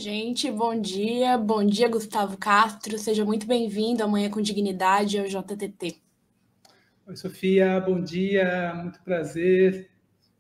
gente, bom dia Gustavo Castro, seja muito bem-vindo ao Manhã com Dignidade ao JTT. Oi, Sofia, bom dia, muito prazer,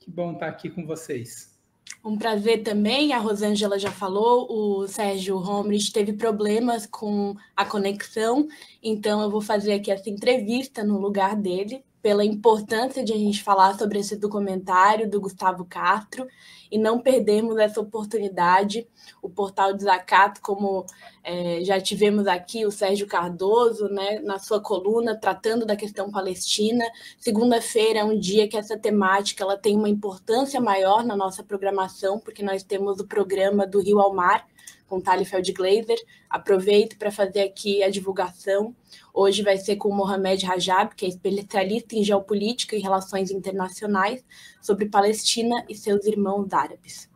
que bom estar aqui com vocês. Um prazer também, a Rosângela já falou, o Sérgio Romrich teve problemas com a conexão, então eu vou fazer aqui essa entrevista no lugar dele, pela importância de a gente falar sobre esse documentário do Gustavo Castro e não perdermos essa oportunidade. O Portal Desacato, como já tivemos aqui o Sérgio Cardoso, né, na sua coluna, tratando da questão palestina. Segunda-feira é um dia que essa temática ela tem uma importância maior na nossa programação, porque nós temos o programa do Rio ao Mar, com Thali Feldglaser. Aproveito para fazer aqui a divulgação. Hoje vai ser com o Mohamed Rajab, que é especialista em geopolítica e relações internacionais, sobre Palestina e seus irmãos árabes.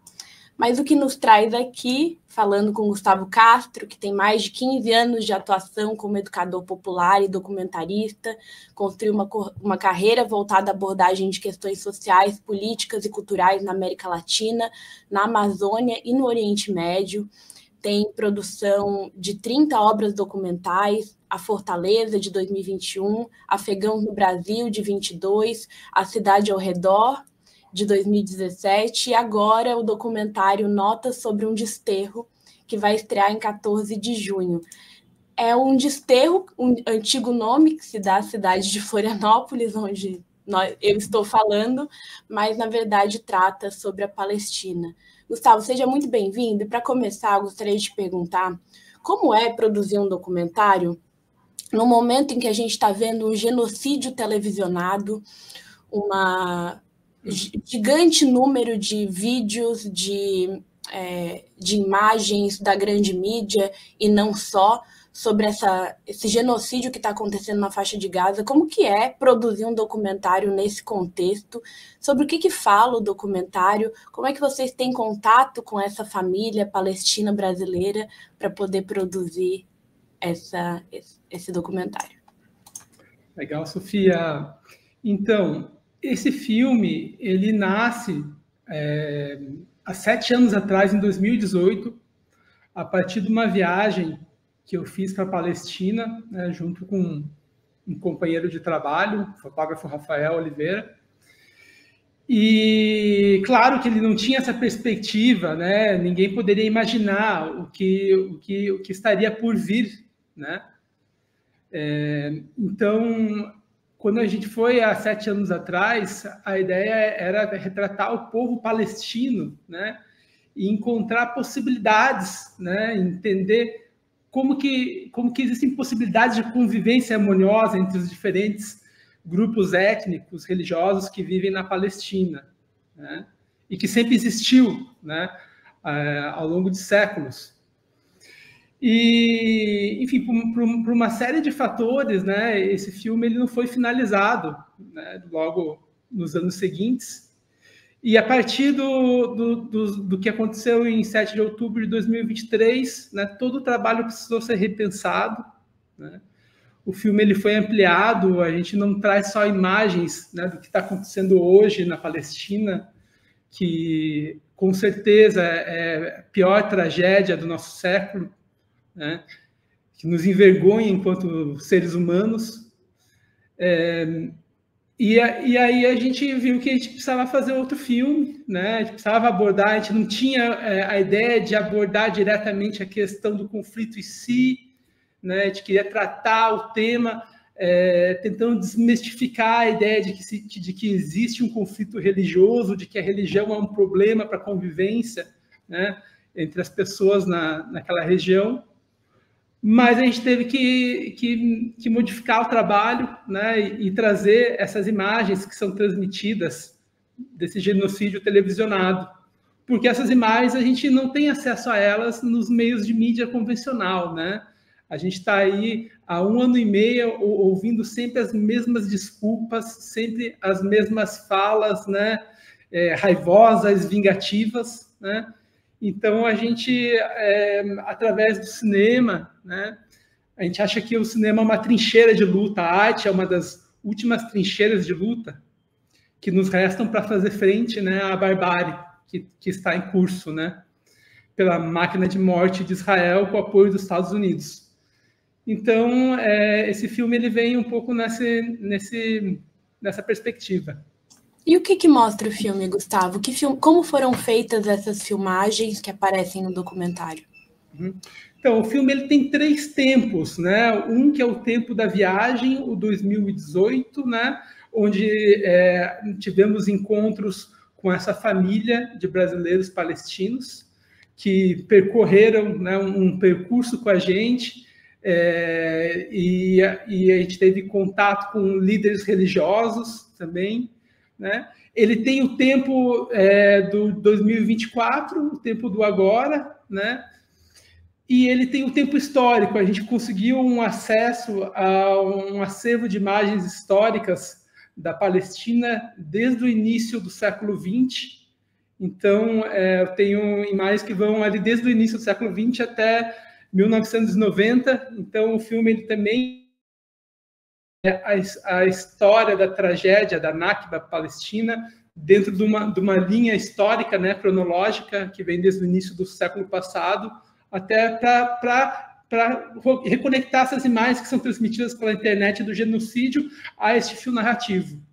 Mas o que nos traz aqui, falando com Gustavo Castro, que tem mais de 15 anos de atuação como educador popular e documentarista, construiu uma carreira voltada à abordagem de questões sociais, políticas e culturais na América Latina, na Amazônia e no Oriente Médio. Tem produção de 30 obras documentais, A Fortaleza, de 2021, Afegãos no Brasil, de 22, A Cidade ao Redor, de 2017, e agora o documentário Notas sobre um Desterro, que vai estrear em 14 de junho. É um desterro, um antigo nome que se dá à cidade de Florianópolis, onde eu estou falando, mas, na verdade, trata sobre a Palestina. Gustavo, seja muito bem-vindo. E, para começar, eu gostaria de te perguntar como é produzir um documentário no momento em que a gente está vendo um genocídio televisionado, gigante número de vídeos, de imagens da grande mídia e não só, sobre esse genocídio que está acontecendo na faixa de Gaza. Como que é produzir um documentário nesse contexto? Sobre o que fala o documentário? Como é que vocês têm contato com essa família palestina brasileira para poder produzir esse documentário? Legal, Sofia. Então, esse filme, ele nasce há 7 anos atrás, em 2018, a partir de uma viagem que eu fiz para a Palestina, né, junto com um companheiro de trabalho, o fotógrafo Rafael Oliveira. E claro que ele não tinha essa perspectiva, né? Ninguém poderia imaginar o que estaria por vir, né? Então, quando a gente foi há 7 anos atrás, a ideia era retratar o povo palestino, né? E encontrar possibilidades, né? Entender como que existem possibilidades de convivência harmoniosa entre os diferentes grupos étnicos, religiosos que vivem na Palestina, né? E que sempre existiu, né? Ao longo de séculos. E, enfim, por uma série de fatores, né? Esse filme ele não foi finalizado, né, logo nos anos seguintes. E a partir do que aconteceu em 7 de outubro de 2023, né, todo o trabalho precisou ser repensado, né? O filme ele foi ampliado, a gente não traz só imagens, né, do que está acontecendo hoje na Palestina, que com certeza é a pior tragédia do nosso século, né, que nos envergonha enquanto seres humanos. E aí a gente viu que a gente precisava fazer outro filme, né? A gente precisava abordar, a gente não tinha a ideia de abordar diretamente a questão do conflito em si, né? A gente queria tratar o tema tentando desmistificar a ideia de que existe um conflito religioso, de que a religião é um problema para a convivência, né, entre as pessoas naquela região. Mas a gente teve que modificar o trabalho, né, e trazer essas imagens que são transmitidas desse genocídio televisionado, porque essas imagens a gente não tem acesso a elas nos meios de mídia convencional, né? A gente está aí há 1 ano e meio ouvindo sempre as mesmas desculpas, sempre as mesmas falas, né, raivosas, vingativas, né? Então, a gente, através do cinema, né, a gente acha que o cinema é uma trincheira de luta, a arte é uma das últimas trincheiras de luta que nos restam para fazer frente, né, à barbárie que está em curso, né? pela máquina de morte de Israel com o apoio dos Estados Unidos. Então, esse filme ele vem um pouco nessa perspectiva. E o que mostra o filme, Gustavo? Como foram feitas essas filmagens que aparecem no documentário? Então, o filme ele tem 3 tempos, né? Um que é o tempo da viagem, o 2018, né? Onde tivemos encontros com essa família de brasileiros palestinos que percorreram, né, um percurso com a gente, e a gente teve contato com líderes religiosos também, né? Ele tem o tempo do 2024, o tempo do agora, né? E ele tem o tempo histórico. A gente conseguiu um acesso a um acervo de imagens históricas da Palestina desde o início do século XX. Então, eu tenho imagens que vão ali desde o início do século XX até 1990. Então, o filme ele também a história da tragédia da Nakba palestina dentro de uma linha histórica, né, cronológica, que vem desde o início do século passado, até para reconectar essas imagens que são transmitidas pela internet do genocídio a este fio narrativo.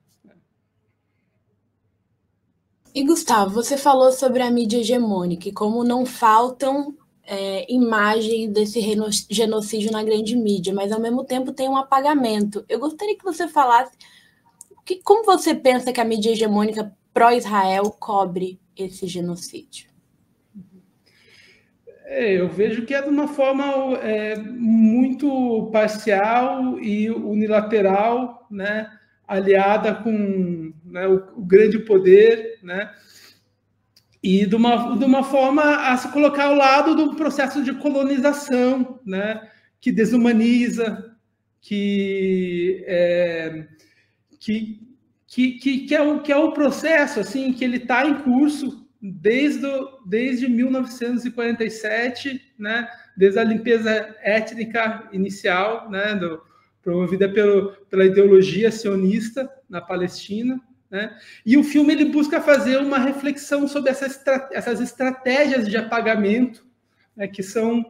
E, Gustavo, você falou sobre a mídia hegemônica e como não faltam imagens desse genocídio na grande mídia, mas, ao mesmo tempo, tem um apagamento. Eu gostaria que você falasse como você pensa que a mídia hegemônica pró-Israel cobre esse genocídio? Eu vejo que é de uma forma muito parcial e unilateral, né, aliada com, né, o grande poder, né, e de uma forma a se colocar ao lado do processo de colonização, né, que desumaniza, que é o processo assim que ele está em curso desde 1947, né, desde a limpeza étnica inicial, né, promovida pela ideologia sionista na Palestina, né, e o filme ele busca fazer uma reflexão sobre essas estratégias de apagamento, né, que são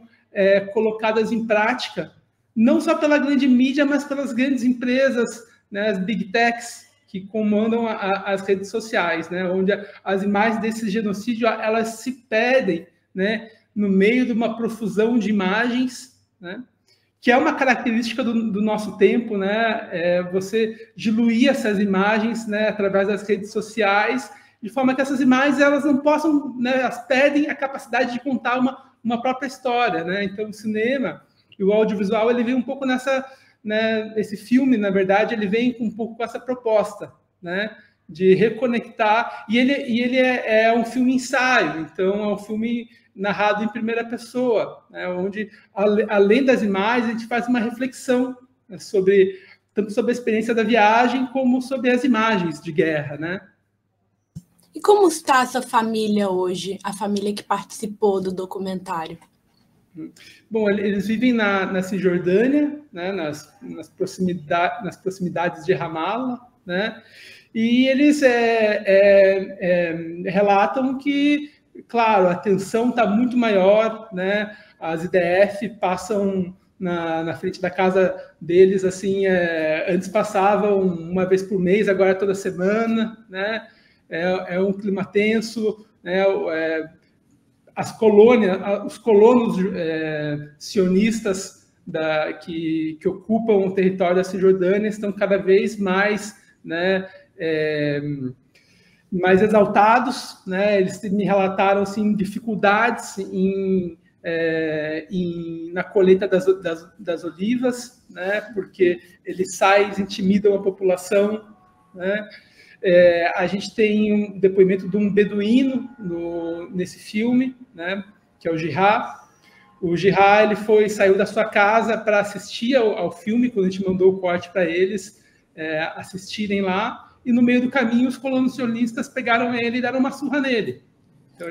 colocadas em prática, não só pela grande mídia, mas pelas grandes empresas, né, as big techs, que comandam as redes sociais, né, onde as imagens desse genocídio elas se perdem, né, no meio de uma profusão de imagens, né, que é uma característica do nosso tempo, né, você diluir essas imagens, né, através das redes sociais, de forma que essas imagens elas não possam, né, elas perdem a capacidade de contar uma própria história, né. Então o cinema e o audiovisual ele vem um pouco nessa, né, esse filme, na verdade, ele vem um pouco com essa proposta, né, de reconectar, e ele é um filme ensaio, então é um filme narrado em primeira pessoa, né, onde, além das imagens, a gente faz uma reflexão, né, tanto sobre a experiência da viagem, como sobre as imagens de guerra, né. E como está essa família hoje, a família que participou do documentário? Bom, eles vivem na Cisjordânia, né, nas proximidades de Ramallah, né, e eles relatam que, claro, a tensão está muito maior, né, as IDF passam na frente da casa deles, assim, antes passavam uma vez por mês, agora toda semana, né, é um clima tenso, né, os colonos sionistas que ocupam o território da Cisjordânia estão cada vez mais, né, mais exaltados, né? Eles me relataram assim, dificuldades na colheita das olivas, né? Porque eles saem, intimidam a população, né? A gente tem um depoimento de um beduíno nesse filme, né, que é o Jihá. O Jihá ele saiu da sua casa para assistir ao filme, quando a gente mandou o corte para eles assistirem lá, e no meio do caminho os colonos sionistas pegaram ele e deram uma surra nele. Então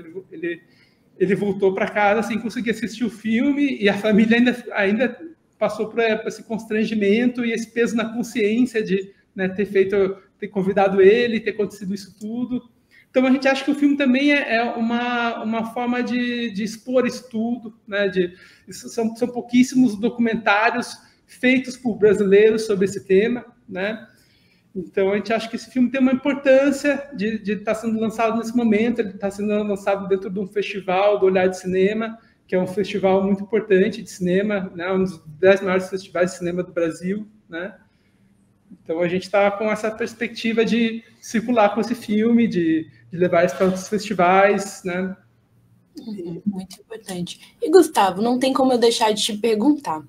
ele voltou para casa sem conseguir assistir o filme, e a família ainda passou por esse constrangimento e esse peso na consciência de, né, ter convidado ele, ter acontecido isso tudo, Então, a gente acha que o filme também é uma forma de expor estudo, né? São pouquíssimos documentários feitos por brasileiros sobre esse tema, né? Então, a gente acha que esse filme tem uma importância de estar sendo lançado nesse momento. Ele está sendo lançado dentro de um festival do Olhar de Cinema, que é um festival muito importante de cinema, né? Um dos 10 maiores festivais de cinema do Brasil, né? Então, a gente está com essa perspectiva de circular com esse filme, de levar isso para outros festivais, né? Muito importante. E, Gustavo, não tem como eu deixar de te perguntar.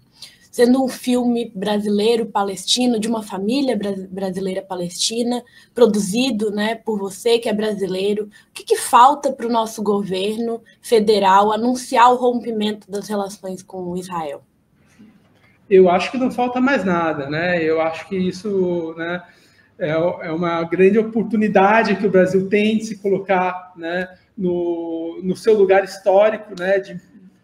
Sendo um filme brasileiro-palestino, de uma família brasileira-palestina, produzido, né, por você, que é brasileiro, o que falta para o nosso governo federal anunciar o rompimento das relações com Israel? Eu acho que não falta mais nada, né? Eu acho que isso, né, é uma grande oportunidade que o Brasil tem de se colocar, né, no seu lugar histórico, né,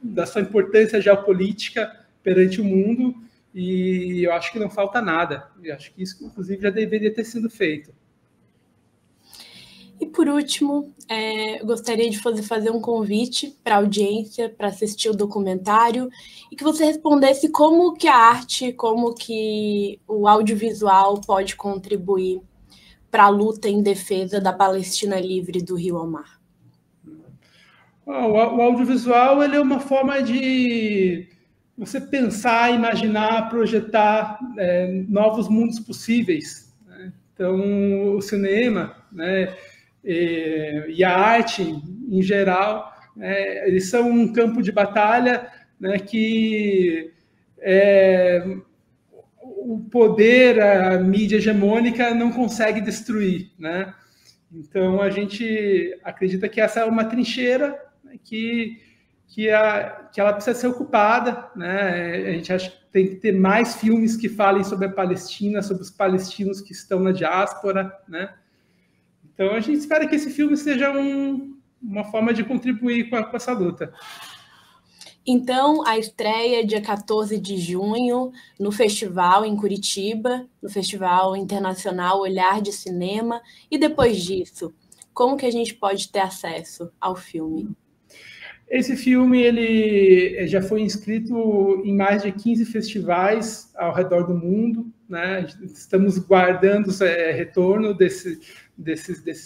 da sua importância geopolítica perante o mundo, e eu acho que não falta nada. Eu acho que isso, inclusive, já deveria ter sido feito. E, por último, eu gostaria de fazer um convite para a audiência para assistir o documentário e que você respondesse como que a arte, como que o audiovisual pode contribuir para a luta em defesa da Palestina livre do rio ao mar. O audiovisual, ele é uma forma de você pensar, imaginar, projetar novos mundos possíveis, né? Então, o cinema, né, e a arte, em geral, eles são um campo de batalha, né, que o poder, a mídia hegemônica não consegue destruir, né? Então, a gente acredita que essa é uma trincheira, né, que ela precisa ser ocupada, né? A gente acha que tem que ter mais filmes que falem sobre a Palestina, sobre os palestinos que estão na diáspora, né? Então, a gente espera que esse filme seja uma forma de contribuir com essa luta. Então, a estreia dia 14 de junho no festival em Curitiba, no Festival Internacional Olhar de Cinema. E depois disso, como que a gente pode ter acesso ao filme? Esse filme ele já foi inscrito em mais de 15 festivais ao redor do mundo, né? Estamos guardando o retorno desses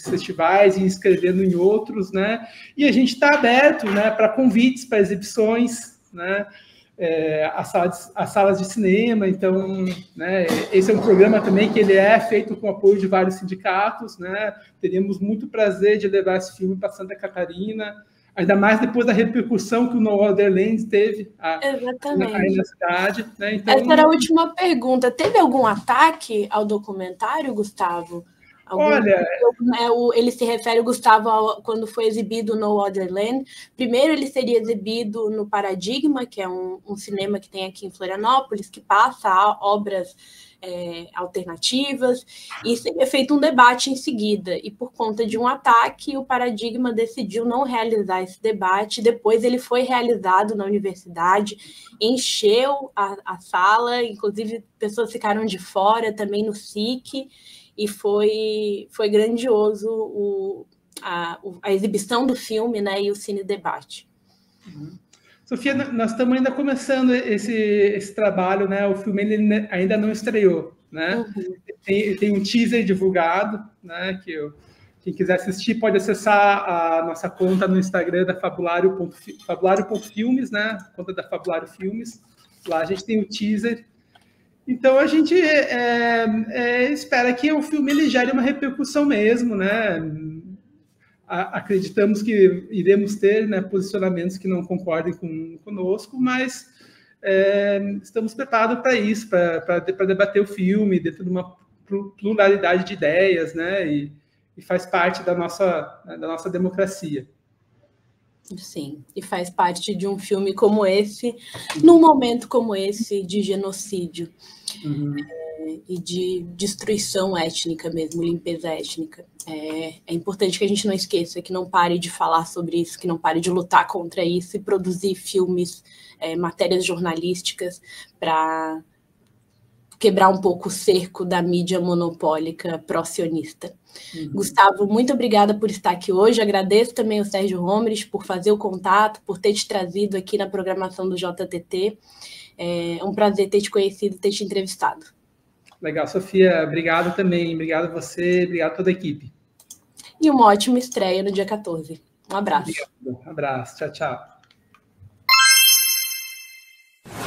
festivais e inscrevendo em outros, né? E a gente está aberto, né, para convites, para exibições, né? As salas de cinema. Então, né, esse é um programa também que ele é feito com apoio de vários sindicatos, né? Teríamos muito prazer de levar esse filme para Santa Catarina, ainda mais depois da repercussão que o No Other Land teve aí na cidade, né? Então, essa era a última pergunta. Teve algum ataque ao documentário, Gustavo? Olha, ele se refere, Gustavo, quando foi exibido No Other Land. Primeiro, ele seria exibido no Paradigma, que é um cinema que tem aqui em Florianópolis, que passa obras alternativas, e seria feito um debate em seguida. E por conta de um ataque, o Paradigma decidiu não realizar esse debate. Depois ele foi realizado na universidade, encheu a sala, inclusive pessoas ficaram de fora, também no SIC, e foi grandioso a exibição do filme, né, e o cine debate. Sofia, nós estamos ainda começando esse trabalho, né? O filme ele ainda não estreou, né? Tem um teaser divulgado, né? Quem quiser assistir pode acessar a nossa conta no Instagram da fabulário.filmes, né? Conta da Fabulário Filmes. Lá a gente tem o teaser. Então a gente espera que o filme ele gere uma repercussão mesmo, né? Acreditamos que iremos ter, né, posicionamentos que não concordem conosco, mas estamos preparados para isso, para debater o filme dentro de uma pluralidade de ideias, né, e faz parte da nossa democracia. Sim, e faz parte de um filme como esse, num momento como esse de genocídio. E de destruição étnica mesmo, limpeza étnica. É importante que a gente não esqueça, que não pare de falar sobre isso, que não pare de lutar contra isso e produzir filmes, matérias jornalísticas para quebrar um pouco o cerco da mídia monopólica pró-sionista. Gustavo, muito obrigada por estar aqui hoje. Agradeço também ao Sérgio Romrich por fazer o contato, por ter te trazido aqui na programação do JTT. É um prazer ter te conhecido e ter te entrevistado. Legal, Sofia. Obrigado também. Obrigado a você, obrigado a toda a equipe. E uma ótima estreia no dia 14. Um abraço. Obrigado. Um abraço. Tchau, tchau.